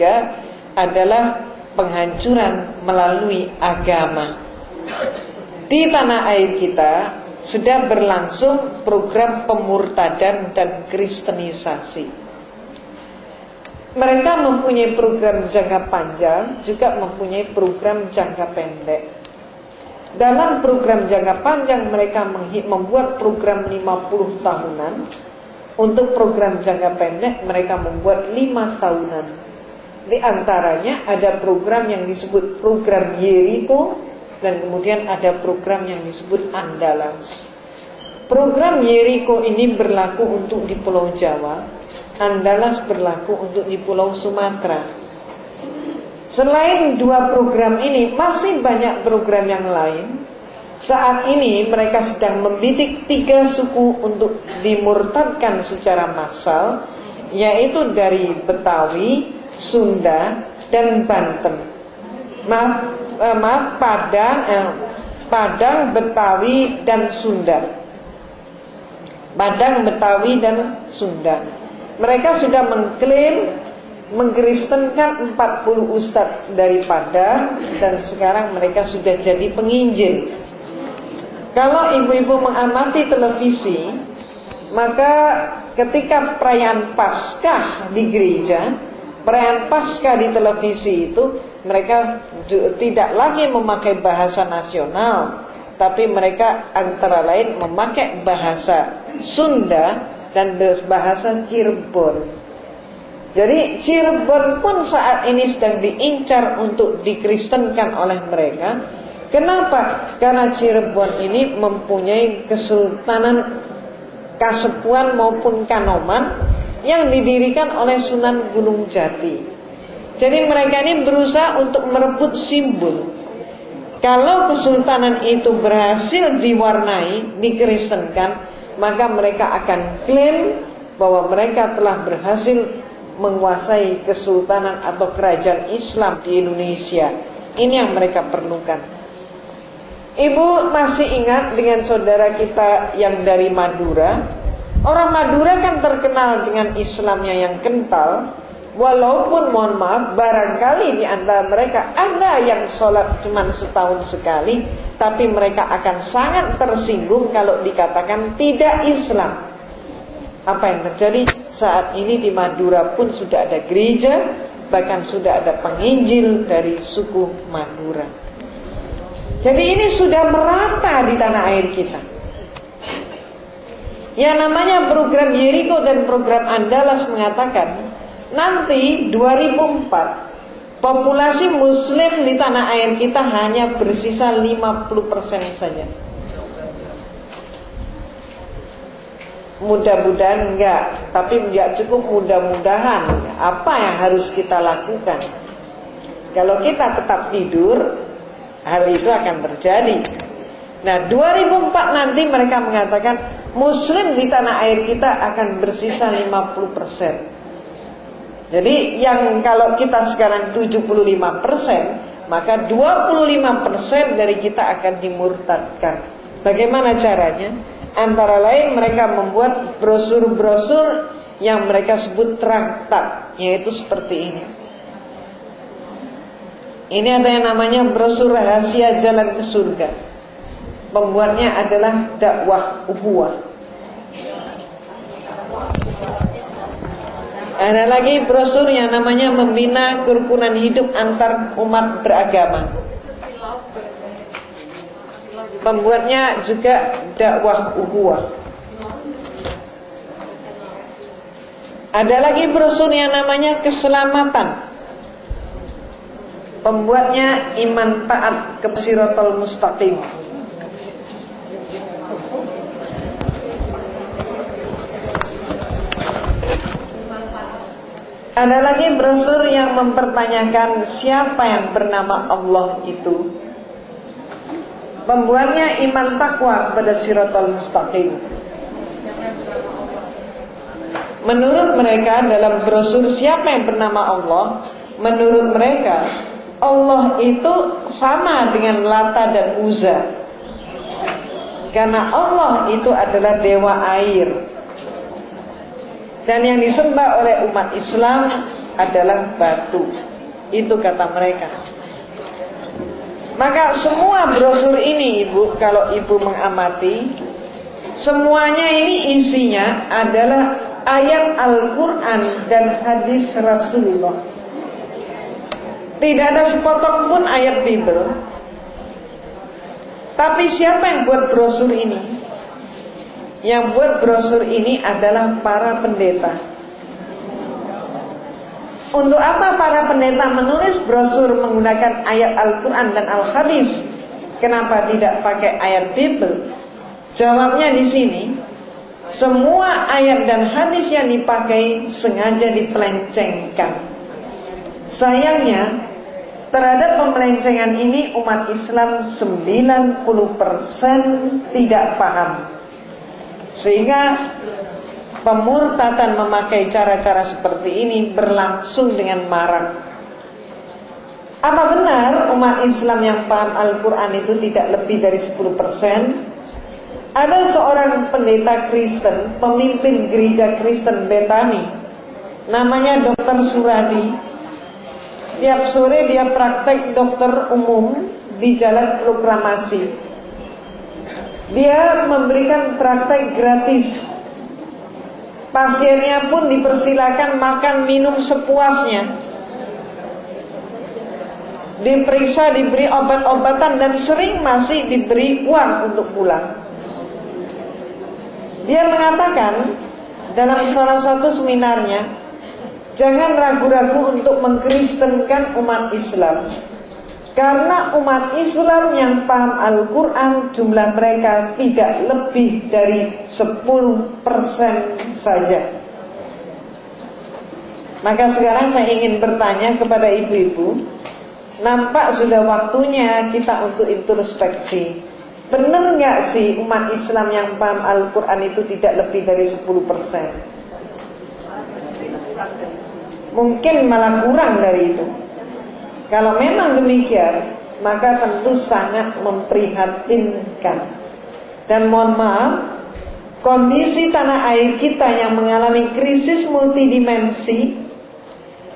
ketiga adalah penghancuran melalui agama. Di tanah air kita sudah berlangsung program pemurtadan dan kristenisasi. Mereka mempunyai program jangka panjang, juga mempunyai program jangka pendek. Dalam program jangka panjang mereka membuat program 50 tahunan. Untuk program jangka pendek mereka membuat 5 tahunan. Di antaranya ada program yang disebut program Jericho, dan kemudian ada program yang disebut Andalas. Program Jericho ini berlaku untuk di Pulau Jawa, Andalas berlaku untuk di Pulau Sumatera. Selain dua program ini, masih banyak program yang lain. Saat ini mereka sedang membidik 3 suku untuk dimurtadkan secara massal, yaitu dari Betawi, Sunda, dan Banten. Padang, Betawi, dan Sunda. Padang, Betawi, dan Sunda. Mereka sudah mengklaim mengkristenkan 40 ustadz dari Padang, dan sekarang mereka sudah jadi penginjil. Kalau ibu-ibu mengamati televisi, maka ketika perayaan Paskah di gereja, perayaan Paskah di televisi itu, mereka tidak lagi memakai bahasa nasional, tapi mereka antara lain memakai bahasa Sunda dan bahasa Cirebon. Jadi Cirebon pun saat ini sedang diincar untuk dikristenkan oleh mereka. Kenapa? Karena Cirebon ini mempunyai kesultanan, kasepuan maupun kanoman yang didirikan oleh Sunan Gunung Jati. Jadi mereka ini berusaha untuk merebut simbol. Kalau kesultanan itu berhasil diwarnai, dikristenkan, maka mereka akan klaim bahwa mereka telah berhasil menguasai kesultanan atau kerajaan Islam di Indonesia. Ini yang mereka perlukan. Ibu masih ingat dengan saudara kita yang dari Madura? Orang Madura kan terkenal dengan Islamnya yang kental. Walaupun mohon maaf, barangkali di antara mereka ada yang sholat cuma setahun sekali, tapi mereka akan sangat tersinggung kalau dikatakan tidak Islam. Apa yang terjadi? Saat ini di Madura pun sudah ada gereja, bahkan sudah ada penginjil dari suku Madura. Jadi ini sudah merata di tanah air kita. Yang namanya program Jericho dan program Andalas mengatakan nanti 2004 populasi muslim di tanah air kita hanya bersisa 50% saja. Mudah-mudahan enggak, tapi enggak cukup mudah-mudahan. Apa yang harus kita lakukan? Kalau kita tetap tidur, hal itu akan terjadi. Nah, 2004 nanti mereka mengatakan muslim di tanah air kita akan bersisa 50%. Jadi yang kalau kita sekarang 75%, maka 25% dari kita akan dimurtadkan. Bagaimana caranya? Antara lain mereka membuat brosur-brosur yang mereka sebut traktat, yaitu seperti ini. Ini ada yang namanya brosur rahasia jalan ke surga. Pembuatnya adalah dakwah ukhuwah. Ada lagi brosur yang namanya membina kerukunan hidup antar umat beragama. Pembuatnya juga dakwah ukhuwah. Ada lagi brosur yang namanya keselamatan. Pembuatnya iman taat ke Shiratal Mustaqim. Ada lagi brosur yang mempertanyakan siapa yang bernama Allah itu. Pembuatnya iman takwa kepada Shiratal Mustaqim. Menurut mereka dalam brosur siapa yang bernama Allah, menurut mereka Allah itu sama dengan Lata dan Uzza. Karena Allah itu adalah dewa air. Dan yang disembah oleh umat Islam adalah batu. Itu kata mereka. Maka semua brosur ini Ibu, kalau Ibu mengamati, semuanya ini isinya adalah ayat Al-Quran dan hadis Rasulullah. Tidak ada sepotong pun ayat Bible. Tapi siapa yang buat brosur ini? Yang buat brosur ini adalah para pendeta. Untuk apa para pendeta menulis brosur menggunakan ayat Al-Quran dan Al-Hadis? Kenapa tidak pakai ayat Bible? Jawabnya di sini, semua ayat dan hadis yang dipakai sengaja dipelencengkan. Sayangnya, terhadap pemelencengan ini umat Islam 90% tidak paham. Sehingga pemurtadan memakai cara-cara seperti ini berlangsung dengan marak. Apa benar umat Islam yang paham Al-Quran itu tidak lebih dari 10%? Ada seorang pendeta Kristen, pemimpin gereja Kristen Bethany, namanya Dr. Suradi. Tiap sore dia praktek dokter umum di Jalan Proklamasi. Dia memberikan praktek gratis. Pasiennya pun dipersilakan makan minum sepuasnya. Diperiksa, diberi obat-obatan, dan sering masih diberi uang untuk pulang. Dia mengatakan dalam salah satu seminarnya, jangan ragu-ragu untuk mengkristenkan umat Islam. Karena umat Islam yang paham Al-Quran jumlah mereka tidak lebih dari 10% saja. Maka sekarang saya ingin bertanya kepada ibu-ibu, nampak sudah waktunya kita untuk introspeksi. Benar nggak sih umat Islam yang paham Al-Quran itu tidak lebih dari 10%? Mungkin malah kurang dari itu. Kalau memang demikian, maka tentu sangat memprihatinkan. Dan mohon maaf, kondisi tanah air kita yang mengalami krisis multidimensi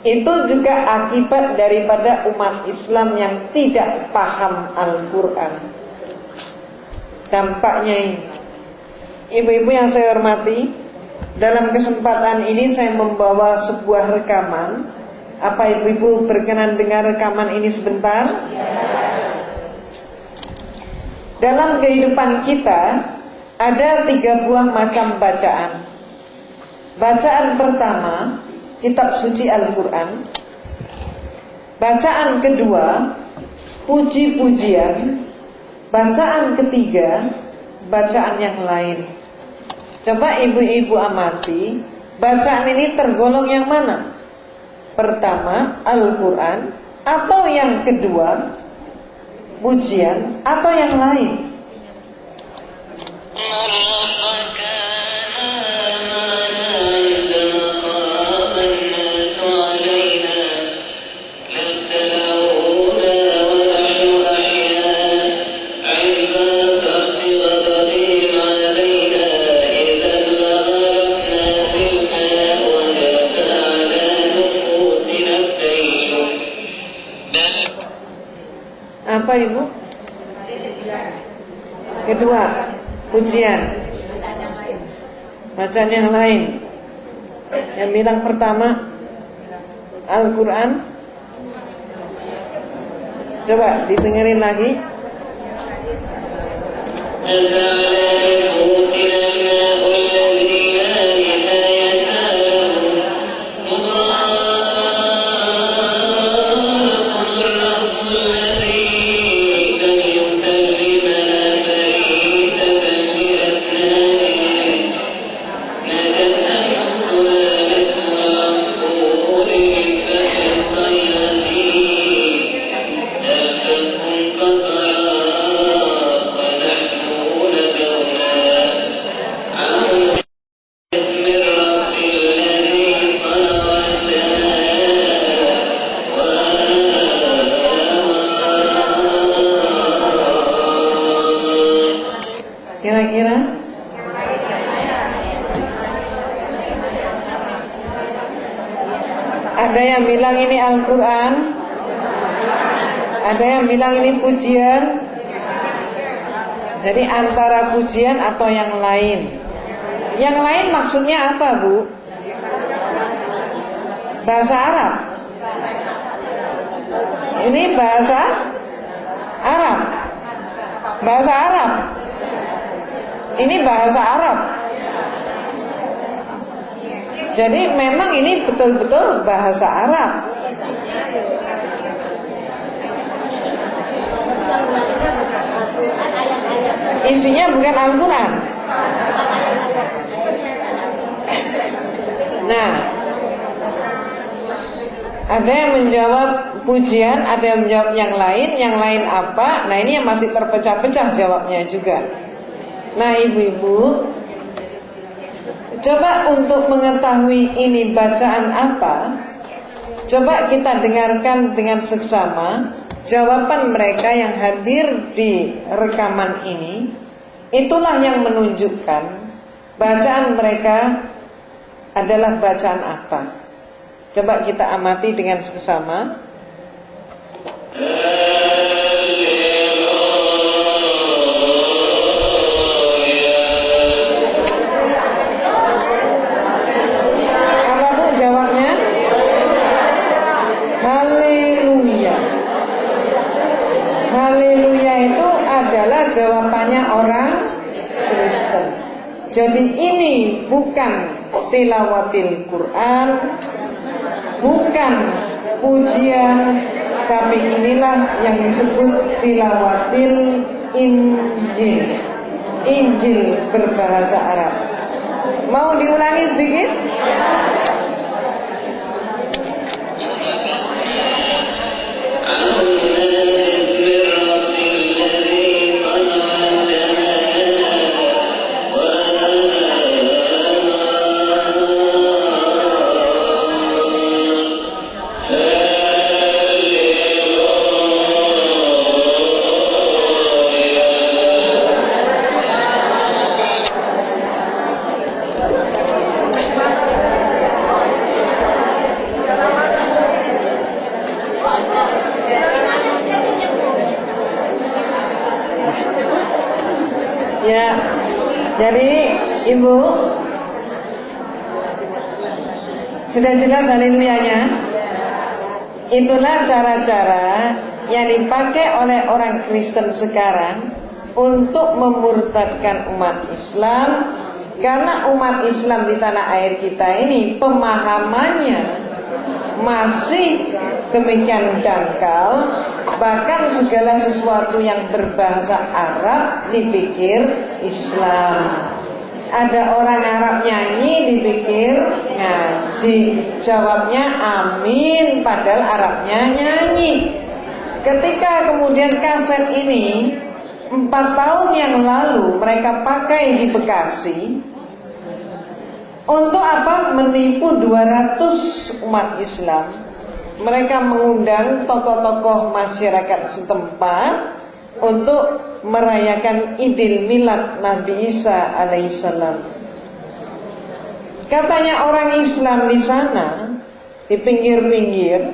itu juga akibat daripada umat Islam yang tidak paham Al-Quran. Dampaknya ini, ibu-ibu yang saya hormati, dalam kesempatan ini saya membawa sebuah rekaman. Apa ibu-ibu berkenan dengar rekaman ini sebentar? Dalam kehidupan kita ada 3 buah macam bacaan. Bacaan pertama, kitab suci Al-Quran. Bacaan kedua, puji-pujian. Bacaan ketiga, bacaan yang lain. Coba ibu-ibu amati, bacaan ini tergolong yang mana? Pertama, Al-Quran, atau yang kedua, pujian, atau yang lain? Apa ibu? Kedua, pujian. Bacaan yang lain. Yang bilang pertama, Al-Quran. Coba didengerin lagi. Ada yang bilang ini Al-Quran, ada yang bilang ini pujian. Jadi antara pujian atau yang lain. Yang lain maksudnya apa, Bu? Bahasa Arab. Ini bahasa Arab. Bahasa Arab. Ini bahasa Arab. Jadi memang ini betul-betul bahasa Arab. Isinya bukan Al-Quran. Nah, ada yang menjawab pujian, ada yang menjawab yang lain apa? Nah, ini yang masih terpecah-pecah jawabnya juga. Nah, ibu-ibu, coba untuk mengetahui ini bacaan apa, coba kita dengarkan dengan seksama jawaban mereka yang hadir di rekaman ini. Itulah yang menunjukkan bacaan mereka adalah bacaan apa. Coba kita amati dengan seksama. Apa Bu jawabnya? Haleluya. Haleluya itu adalah jawabannya orang Kristen. Jadi ini bukan tilawatil Quran, bukan pujian, tapi inilah yang disebut tilawatil Injil. Injil berbahasa Arab. Mau diulangi sedikit? Ya, jadi Ibu sudah jelas haleluyanya. Itulah cara-cara yang dipakai oleh orang Kristen sekarang untuk memurtadkan umat Islam. Karena umat Islam di tanah air kita ini pemahamannya masih demikian dangkal. Bahkan segala sesuatu yang berbahasa Arab dipikir Islam. Ada orang Arab nyanyi dipikir ngaji. Jawabnya amin padahal Arabnya nyanyi. Ketika kemudian kaset ini 4 tahun yang lalu mereka pakai di Bekasi, untuk apa? Menipu 200 umat Islam. Mereka mengundang tokoh-tokoh masyarakat setempat untuk merayakan Idul Milad Nabi Isa alaihissalam. Katanya orang Islam di sana, di pinggir-pinggir,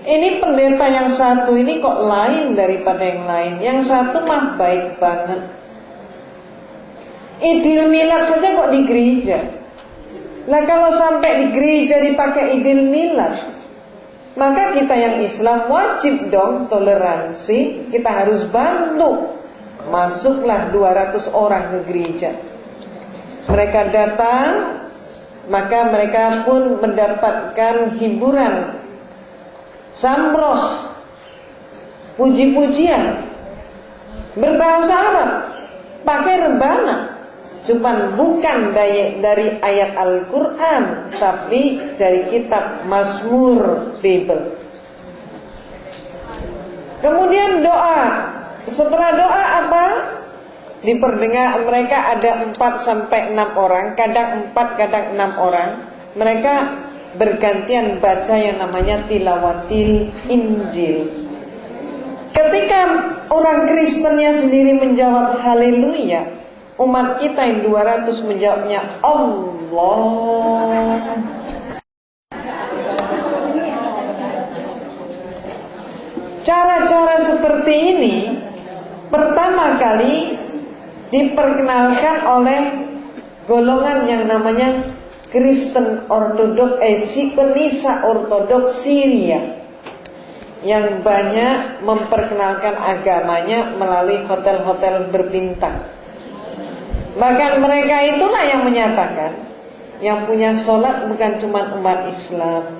ini pendeta yang satu ini kok lain daripada yang lain. Yang satu mah baik banget. Idul Milad saja kok di gereja. Nah kalau sampai di gereja dipakai Idul Milad, maka kita yang Islam wajib dong toleransi. Kita harus bantu. Masuklah 200 orang ke gereja. Mereka datang, maka mereka pun mendapatkan hiburan, samroh, puji-pujian berbahasa Arab, pakai rebana. Cuman bukan dari ayat Al-Quran, tapi dari kitab Mazmur Bible. Kemudian doa. Setelah doa apa? Diperdengar, mereka ada 4-6 orang, kadang 4, kadang 6 orang. Mereka bergantian baca yang namanya tilawatil Injil. Ketika orang Kristennya sendiri menjawab haleluya, umat kita yang 200 menjawabnya Allah. Cara-cara seperti ini pertama kali diperkenalkan oleh golongan yang namanya Kristen Ortodoks, Kenisa Ortodoks Syria, yang banyak memperkenalkan agamanya melalui hotel-hotel berbintang. Bahkan mereka itulah yang menyatakan, yang punya sholat bukan cuma umat Islam.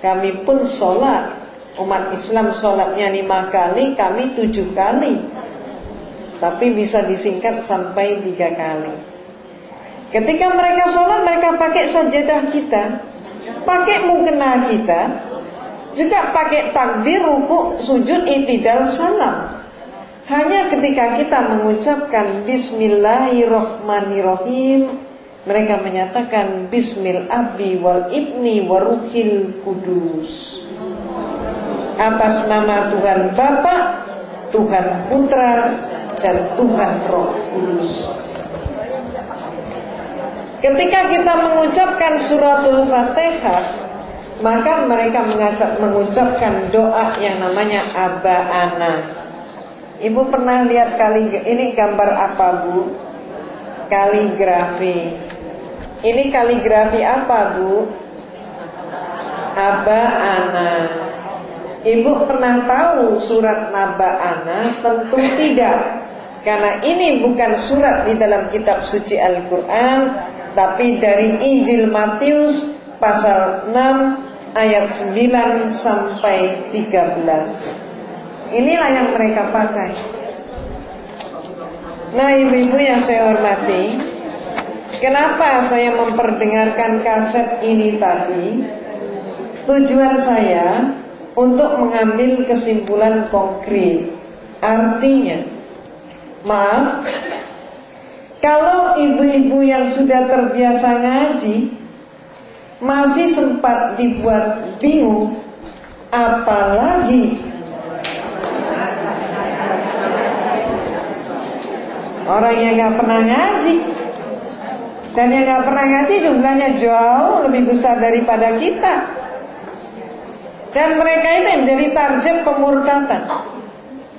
Kami pun sholat. Umat Islam sholatnya 5 kali, kami 7 kali. Tapi bisa disingkat sampai 3 kali. Ketika mereka sholat, mereka pakai sajadah kita, pakai mukena kita, juga pakai takbir, ruku, sujud, i'tidal, salam. Hanya ketika kita mengucapkan Bismillahirrahmanirrahim, mereka menyatakan Bismil Abi wal Ibni wa Ruhil Kudus. Atas nama Tuhan Bapa, Tuhan Putra, dan Tuhan Roh Kudus. Ketika kita mengucapkan suratul Fatihah, maka mereka mengucapkan doa yang namanya Aba Ana. Ibu pernah lihat ini gambar apa, Bu? Kaligrafi. Ini kaligrafi apa, Bu? Aba Ana. Ibu pernah tahu surat Naba Ana? Tentu tidak. Karena ini bukan surat di dalam kitab suci Al-Quran, tapi dari Injil Matius pasal 6 ayat 9 sampai 13. Inilah yang mereka pakai. Nah, ibu-ibu yang saya hormati, kenapa saya memperdengarkan kaset ini tadi? Tujuan saya untuk mengambil kesimpulan konkret. Artinya, maaf, kalau ibu-ibu yang sudah terbiasa ngaji masih sempat dibuat bingung, apalagi orang yang gak pernah ngaji. Dan yang gak pernah ngaji jumlahnya jauh lebih besar daripada kita. Dan mereka itu yang menjadi target pemurtatan.